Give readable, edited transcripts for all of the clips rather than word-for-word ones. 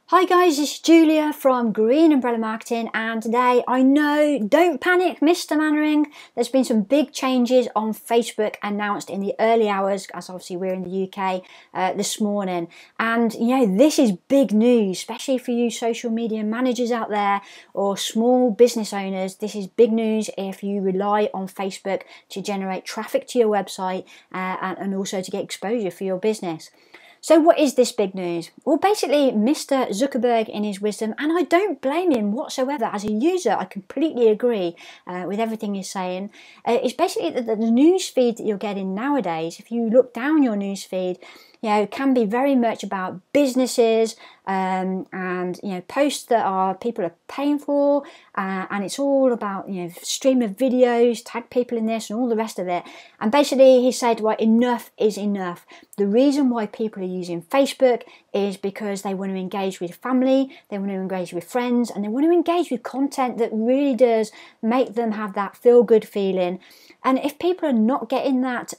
Hi guys, it's Julia from Green Umbrella Marketing, and today, I know, don't panic, Mr. Mannering, there's been some big changes on Facebook announced in the early hours, as obviously we're in the UK, this morning. And you know, this is big news, especially for you social media managers out there or small business owners. This is big news if you rely on Facebook to generate traffic to your website and also to get exposure for your business. So what is this big news? Well, basically, Mr. Zuckerberg, in his wisdom, and I don't blame him whatsoever. As a user, I completely agree with everything he's saying. It's basically that the news feed that you're getting nowadays, if you look down your news feed, you know, can be very much about businesses and you know, posts that are people are paying for, and it's all about, you know, stream of videos, tag people in this and all the rest of it. And basically he said, well, enough is enough. The reason why people are using Facebook is because they want to engage with family, they want to engage with friends, and they want to engage with content that really does make them have that feel-good feeling. And if people are not getting that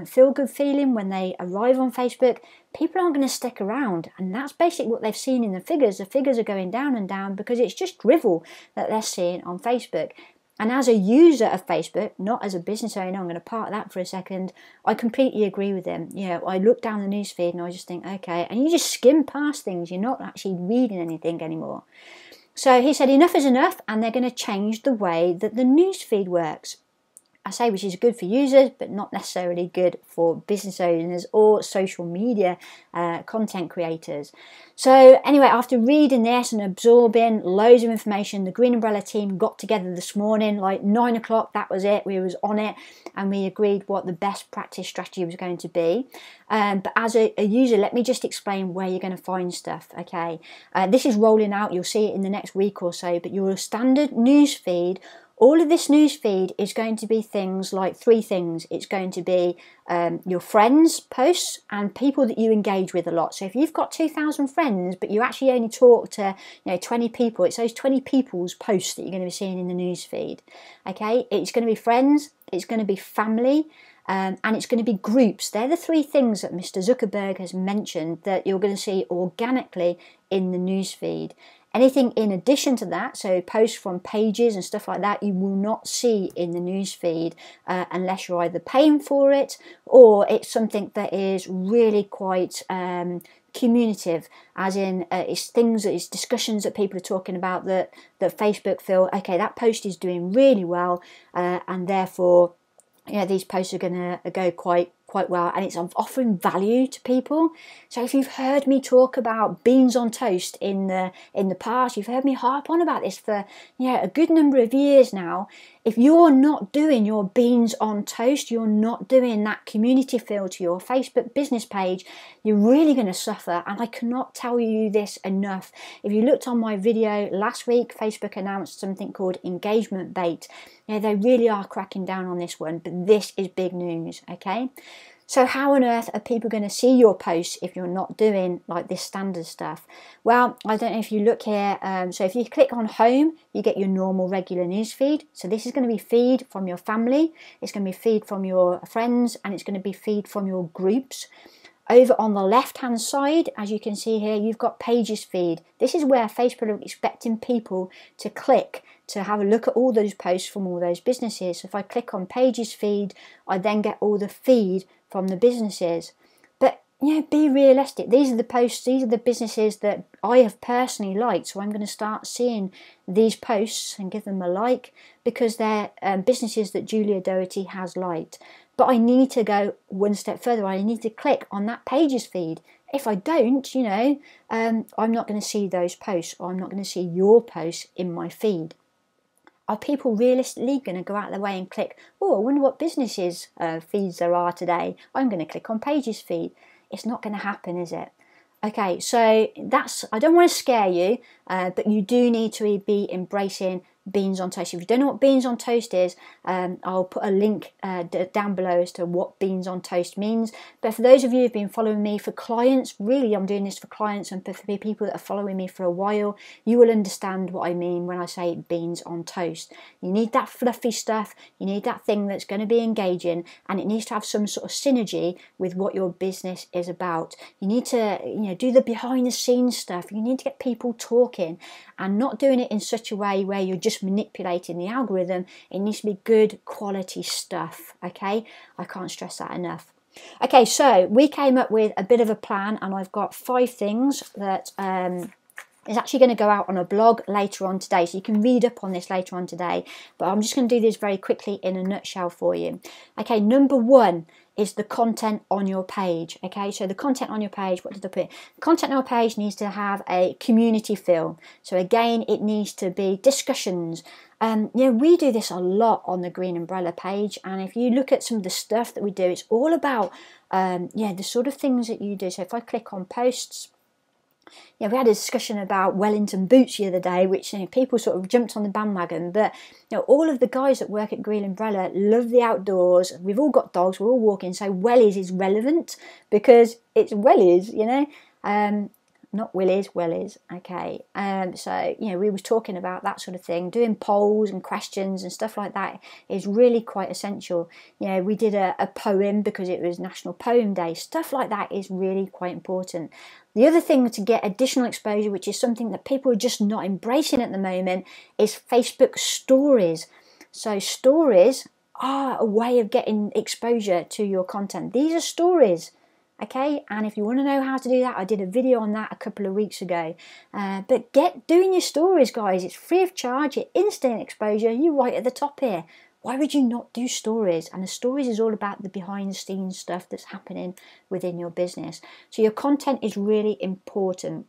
feel-good feeling when they arrive on Facebook, people aren't going to stick around. And that's basically what they've seen in the figures. The figures are going down and down because it's just drivel that they're seeing on Facebook. And as a user of Facebook, not as a business owner, I'm going to park that for a second, I completely agree with him. You know, I look down the newsfeed and I just think, okay, and you just skim past things. You're not actually reading anything anymore. So he said enough is enough, and they're going to change the way that the newsfeed works. I say which is good for users, but not necessarily good for business owners or social media content creators. So anyway, after reading this and absorbing loads of information, the Green Umbrella team got together this morning, like 9 o'clock, that was it, we was on it, and we agreed what the best practice strategy was going to be. But as a user, let me just explain where you're going to find stuff, okay? This is rolling out, you'll see it in the next week or so, but your standard news feed, all of this news feed is going to be things like three things. It's going to be your friends' posts and people that you engage with a lot. So if you've got 2,000 friends, but you actually only talk to 20 people, it's those 20 people's posts that you're going to be seeing in the news feed. Okay, it's going to be friends, it's going to be family, and it's going to be groups. They're the three things that Mr. Zuckerberg has mentioned that you're going to see organically in the news feed. Anything in addition to that, so posts from pages and stuff like that, you will not see in the news feed unless you're either paying for it or it's something that is really quite communicative, as in it's discussions that people are talking about that Facebook feel, okay, that post is doing really well, and therefore, you know, these posts are going to go quite well, and it's offering value to people. So if you've heard me talk about beans on toast in the past, you've heard me harp on about this for a good number of years now. If you're not doing your beans on toast, you're not doing that community feel to your Facebook business page, you're really going to suffer. And I cannot tell you this enough. If you looked on my video last week, Facebook announced something called engagement bait. They really are cracking down on this one, but this is big news, okay? So how on earth are people going to see your posts if you're not doing like this standard stuff? Well, I don't know if you look here. So if you click on home, you get your normal regular news feed. So this is going to be feed from your family. It's going to be feed from your friends, and it's going to be feed from your groups. Over on the left-hand side, as you can see here, you've got pages feed. This is where Facebook are expecting people to click to have a look at all those posts from all those businesses. So if I click on pages feed, I then get all the feed from the businesses. But be realistic. These are the posts, these are the businesses that I have personally liked. So I'm going to start seeing these posts and give them a like because they're businesses that Julia Doherty has liked. But I need to go one step further. I need to click on that pages feed. If I don't, I'm not going to see those posts, or I'm not going to see your posts in my feed. Are people realistically going to go out of their way and click, oh, I wonder what businesses feeds there are today? I'm going to click on pages feed. It's not going to happen, is it? Okay, so I don't want to scare you, but you do need to be embracing beans on toast. If you don't know what beans on toast is, I'll put a link down below as to what beans on toast means. But for those of you who've been following me, for clients, really I'm doing this for clients, and for people that are following me for a while, you will understand what I mean when I say beans on toast. You need that fluffy stuff, you need that thing that's going to be engaging, and it needs to have some sort of synergy with what your business is about. You need to do the behind the scenes stuff. You need to get people talking, and not doing it in such a way where you're just manipulating the algorithm. It needs to be good quality stuff, okay? I can't stress that enough. Okay, so we came up with a bit of a plan, and I've got 5 things that is actually going to go out on a blog later on today, so you can read up on this later on today, but I'm just going to do this very quickly in a nutshell for you. Okay, number 1 is the content on your page. Okay, so the content on your page, what did I put? The content on your page needs to have a community feel. So again, it needs to be discussions. We do this a lot on the Green Umbrella page, and if you look at some of the stuff that we do, it's all about the sort of things that you do. So if I click on posts, we had a discussion about Wellington boots the other day, which people sort of jumped on the bandwagon. But all of the guys that work at Green Umbrella love the outdoors. We've all got dogs. We're all walking. So wellies is relevant because it's wellies, not willies, wellies. Okay. So we was talking about that sort of thing. Doing polls and questions and stuff like that is really quite essential. We did a poem because it was National Poem Day. Stuff like that is really quite important. The other thing to get additional exposure, which is something that people are just not embracing at the moment, is Facebook stories. So stories are a way of getting exposure to your content. These are stories, okay? And if you want to know how to do that, I did a video on that a couple of weeks ago. But get doing your stories, guys. It's free of charge, it's instant exposure. You're right at the top here. Why would you not do stories? And the stories is all about the behind the scenes stuff that's happening within your business. So your content is really important.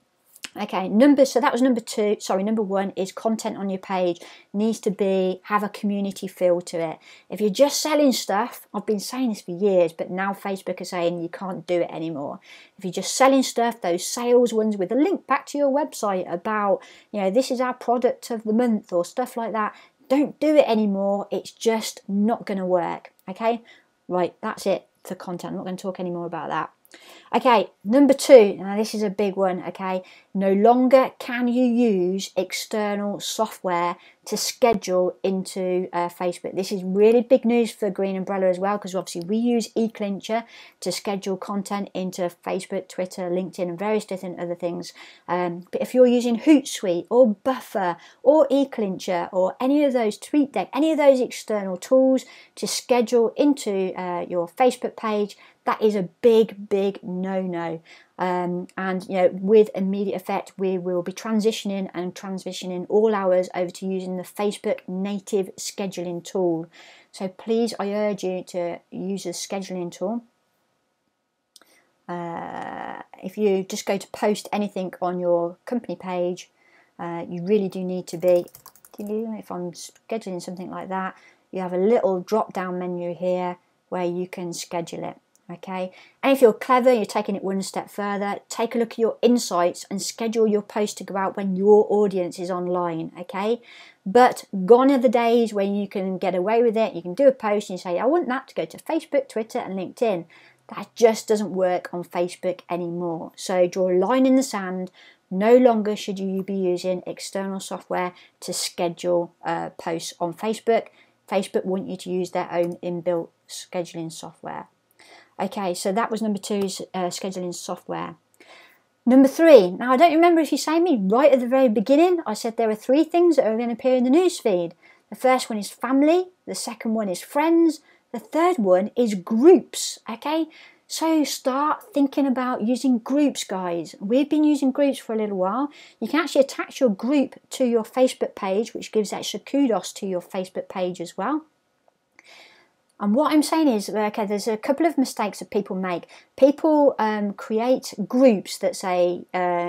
Okay, so that was number 2. Sorry, number 1 is content on your page needs to have a community feel to it. If you're just selling stuff, I've been saying this for years, but now Facebook are saying you can't do it anymore. If you're just selling stuff, those sales ones with a link back to your website about, this is our product of the month or stuff like that, don't do it anymore. It's just not going to work. Okay, right, that's it for content. I'm not going to talk any more about that. Okay, number 2, now this is a big one, okay? No longer can you use external software to schedule into Facebook. This is really big news for Green Umbrella as well, because obviously we use eClincher to schedule content into Facebook, Twitter, LinkedIn, and various different other things. But if you're using Hootsuite or Buffer or eClincher or any of those, TweetDeck, any of those external tools to schedule into your Facebook page, that is a big, big no-no. And with immediate effect, we will be transitioning all hours over to using the Facebook native scheduling tool. So please, I urge you to use the scheduling tool. If you just go to post anything on your company page, you really do need to be, if I'm scheduling something like that, you have a little drop-down menu here where you can schedule it. Okay, and if you're clever, you're taking it one step further, take a look at your insights and schedule your post to go out when your audience is online. Okay, but gone are the days when you can get away with it. You can do a post and you say, I want that to go to Facebook, Twitter and LinkedIn. That just doesn't work on Facebook anymore. So draw a line in the sand. No longer should you be using external software to schedule posts on Facebook. Facebook want you to use their own inbuilt scheduling software. Okay, so that was number 2, is scheduling software. Number 3, now I don't remember if you say me right at the very beginning, I said there are 3 things that are going to appear in the newsfeed. The first one is family, the second one is friends, the third one is groups, okay? So start thinking about using groups, guys. We've been using groups for a little while. You can actually attach your group to your Facebook page, which gives extra kudos to your Facebook page as well. And what I'm saying is, okay, there's a couple of mistakes that people make. People create groups that say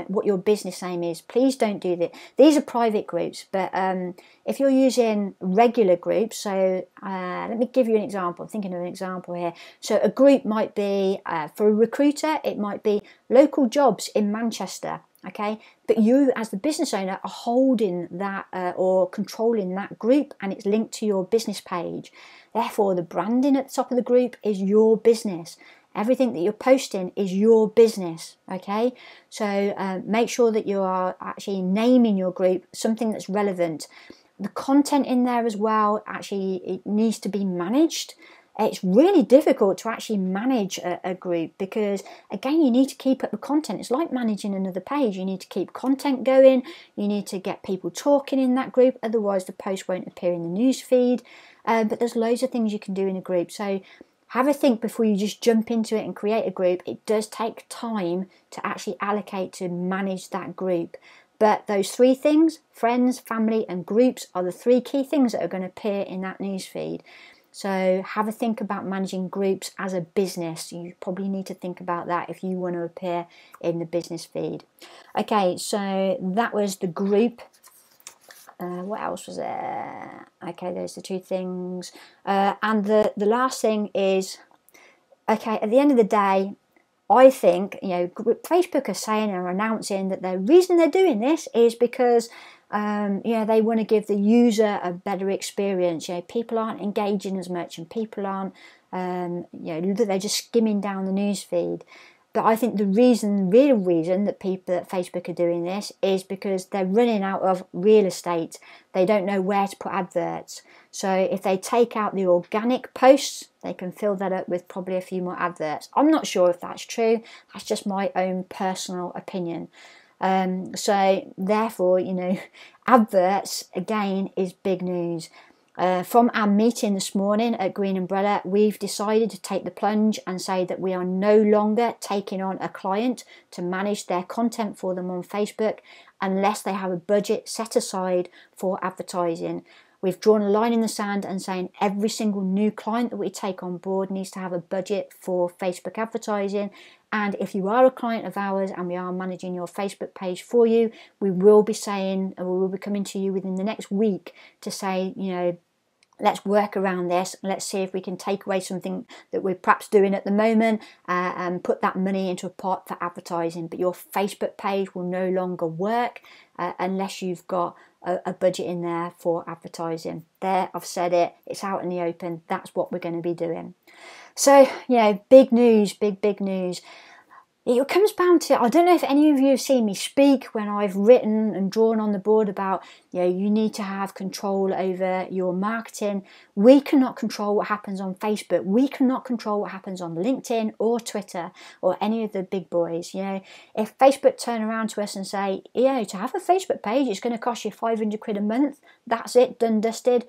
what your business name is. Please don't do that. These are private groups, but if you're using regular groups, so let me give you an example. I'm thinking of an example here. So a group might be, for a recruiter, it might be local jobs in Manchester. okay? But you as the business owner are holding that or controlling that group, and it's linked to your business page. Therefore, the branding at the top of the group is your business. Everything that you're posting is your business, okay? So make sure that you are actually naming your group something that's relevant. The content in there as well, actually, it needs to be managed. It's really difficult to actually manage a group because, again, you need to keep up the content. It's like managing another page. You need to keep content going. You need to get people talking in that group. Otherwise, the post won't appear in the newsfeed. But there's loads of things you can do in a group. So have a think before you just jump into it and create a group. It does take time to actually allocate to manage that group. But those three things, friends, family, and groups, are the three key things that are going to appear in that newsfeed. So have a think about managing groups as a business. You probably need to think about that if you want to appear in the business feed. Okay, so that was the group. What else was there? Okay, there's the two things. And the last thing is, okay, at the end of the day, I think, Facebook are saying or announcing that the reason they're doing this is because they want to give the user a better experience. People aren't engaging as much, and people aren't, they're just skimming down the newsfeed. But I think the real reason that Facebook are doing this is because they're running out of real estate. They don't know where to put adverts. So if they take out the organic posts, they can fill that up with probably a few more adverts. I'm not sure if that's true. That's just my own personal opinion. So therefore, adverts, again, is big news. From our meeting this morning at Green Umbrella, we've decided to take the plunge and say that we are no longer taking on a client to manage their content for them on Facebook unless they have a budget set aside for advertising. We've drawn a line in the sand and saying every single new client that we take on board needs to have a budget for Facebook advertising. And if you are a client of ours and we are managing your Facebook page for you, we will be coming to you within the next week to say, let's work around this. Let's see if we can take away something that we're perhaps doing at the moment and put that money into a pot for advertising. But your Facebook page will no longer work unless you've got a budget in there for advertising. There, I've said it. It's out in the open. That's what we're going to be doing. So, big news, big news. It comes down to, I don't know if any of you have seen me speak when I've written and drawn on the board about, you need to have control over your marketing. We cannot control what happens on Facebook. We cannot control what happens on LinkedIn or Twitter or any of the big boys. If Facebook turn around to us and say, to have a Facebook page, it's going to cost you 500 quid a month. That's it, done, dusted.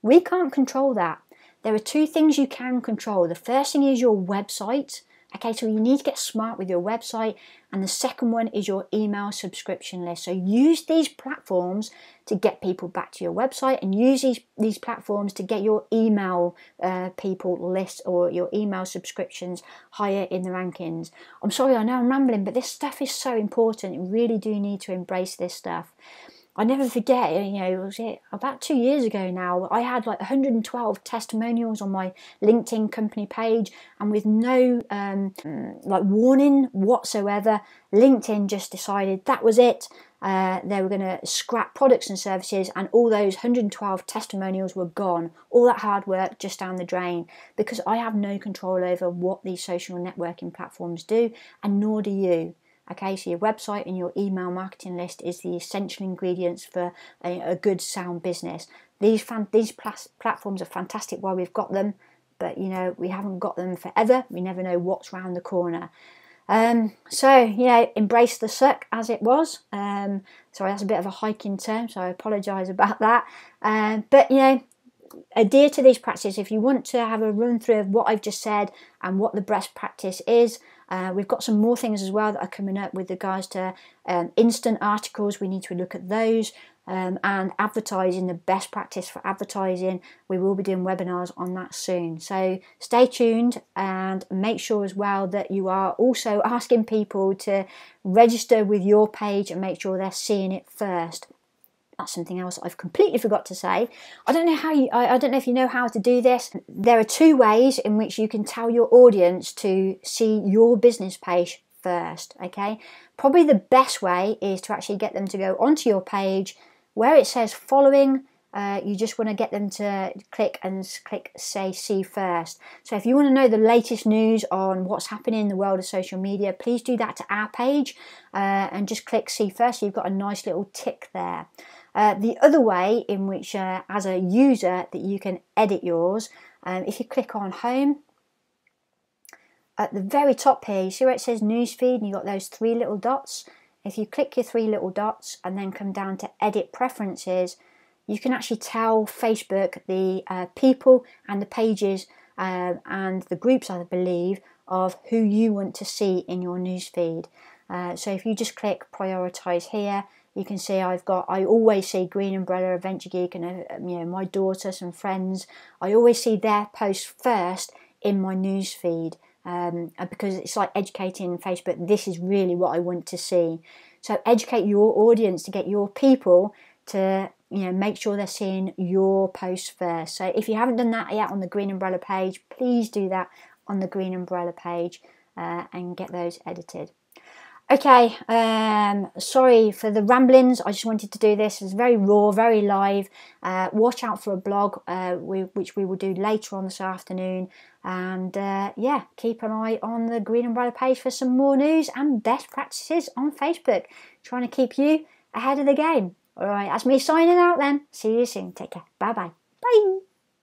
We can't control that. There are two things you can control. The first thing is your website. Okay, so you need to get smart with your website. And the second one is your email subscription list. So use these platforms to get people back to your website, and use these platforms to get your email people list or your email subscriptions higher in the rankings. I'm sorry, I know I'm rambling, but this stuff is so important. You really do need to embrace this stuff. I never forget, was it about 2 years ago now, I had like 112 testimonials on my LinkedIn company page, and with no warning whatsoever, LinkedIn just decided that was it. They were going to scrap products and services, and all those 112 testimonials were gone. All that hard work just down the drain, because I have no control over what these social networking platforms do, and nor do you. Okay, so your website and your email marketing list is the essential ingredients for a good, sound business. These platforms are fantastic while we've got them, but we haven't got them forever. We never know what's round the corner. So embrace the suck as it was. Sorry, that's a bit of a hiking term, so I apologise about that. But adhere to these practices. If you want to have a run through of what I've just said and what the best practice is, we've got some more things as well that are coming up with regards to instant articles. We need to look at those, and advertising, the best practice for advertising. We will be doing webinars on that soon. So stay tuned, and make sure as well that you are also asking people to register with your page and make sure they're seeing it first. That's something else I've completely forgot to say. I don't know if you know how to do this. There are two ways in which you can tell your audience to see your business page first, okay? Probably the best way is to actually get them to go onto your page where it says following. You just want to get them to click say see first. So if you want to know the latest news on what's happening in the world of social media, please do that to our page and just click see first. So you've got a nice little tick there. The other way in which as a user that you can edit yours, if you click on home, at the very top here, you see where it says Newsfeed and you've got those 3 little dots. If you click your 3 little dots and then come down to edit preferences, you can actually tell Facebook the people and the pages and the groups, I believe, of who you want to see in your newsfeed. So if you just click prioritize here, you can see I always see Green Umbrella, Adventure Geek, and my daughter, some friends. I always see their posts first in my newsfeed because it's like educating Facebook. This is really what I want to see. So educate your audience to get your people to make sure they're seeing your post first. So if you haven't done that yet on the Green Umbrella page, please do that on the Green Umbrella page and get those edited. Okay, sorry for the ramblings. I just wanted to do this. It's very raw, very live. Watch out for a blog, which we will do later on this afternoon. And yeah, keep an eye on the Green Umbrella page for some more news and best practices on Facebook. Trying to keep you ahead of the game. All right, that's me signing out then. See you soon. Take care. Bye-bye.